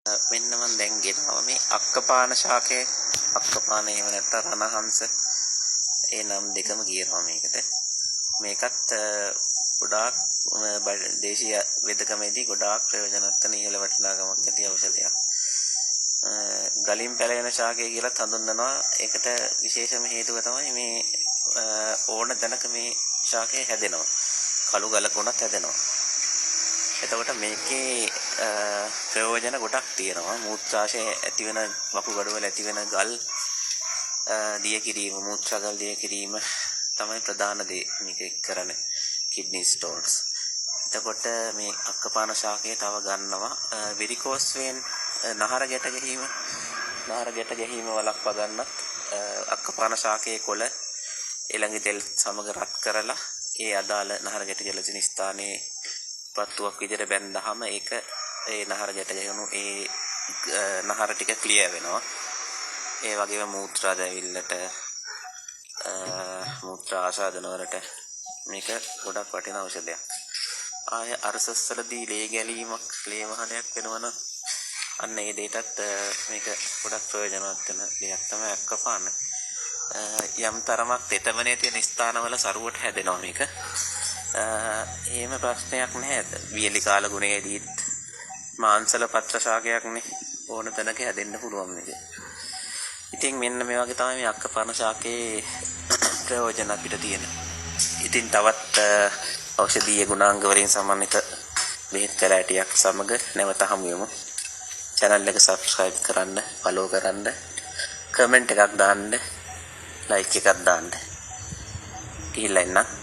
මෙන්න මම දැන් ගෙනාවා මේ අක්කපාන ශාකය. අක්කපාන එහෙම නැත්නම් රණහංස. ඒ නම් දෙකම කියනවා මේකට. මේකත් ගොඩාක් දේශීය වෙදකමේදී ගොඩාක් ප්‍රයෝජනවත් වෙන ඉහළ වටිනාකමක් ඇති ඖෂධයක්. ගලින් පැලෙන ශාකය කියලා හඳුන්වනවා. ඒකට විශේෂම හේතුව තමයි මේ ඕන තැනක මේ ශාකය හැදෙනවා. කළු ගලක උනත් හැදෙනවා. එතකොට මේකේ ප්‍රයෝජන ගොඩක් තියෙනවා. මූත්‍රාශය ඇති වෙන වකුගඩු වල ඇති වෙන ගල් දිය කිරීම, මූත්‍රා ගල් දිය කිරීම තමයි ප්‍රධාන දේ මේක කරන්නේ. Kidney stones. එතකොට මේ අක්කපාන ශාකය තව ගන්නවා වෙරිකෝස් වෙන් නහර ගැට ගැහිම වළක්වා ගන්නත් අක්කපාන ශාකයේ කොළ එළඟි තෙල් සමග රත් කරලා ඒ අදාළ නහර ගැට ගැලසෙන ස්ථානයේ පත්තුවක් විදිහට බැන්දහම ඒක ඒ නහර ගැට ගැහුණු ඒ නහර ටික ක්ලියර් වෙනවා. ඒ වගේම මූත්‍රා දැවිල්ලට මූත්‍රා ආසාදන වලට මේක ගොඩක් වටිනා ඖෂධයක්. ආය අරසස්සලදී ලේ ගැලීමක්, ලේ වහනයක් වෙනවනම් අන්න ඒ දෙයටත් මේක ගොඩක් ප්‍රයෝජනවත් වෙන දෙයක් තමයි අක්කපාන. යම් තරමක් තෙතමනේ තියෙන ස්ථානවල සරුවට හැදෙනවා මේක. එහෙම ප්‍රශ්නයක් නැහැ. වියලි කාල ගුණයේදීත් මාංශල පත්‍ර ශාකයක්නේ ඕන තැනක හැදෙන්න පුළුවන් මේක. ඉතින් මෙන්න මේ වගේ තමයි මේ අක්කපාන ශාකයේ ප්‍රයෝජන අපිට තියෙන. ඉතින් තවත් ඖෂධීය ගුණාංග වලින් සමන්විත බෙහෙත් කැලෑටියක් සමග නැවත හමු වෙමු. channel එක subscribe කරන්න, follow කරන්න, comment එකක් දාන්න, like එකක් දාන්න. ගිහිල්ලා එන්න.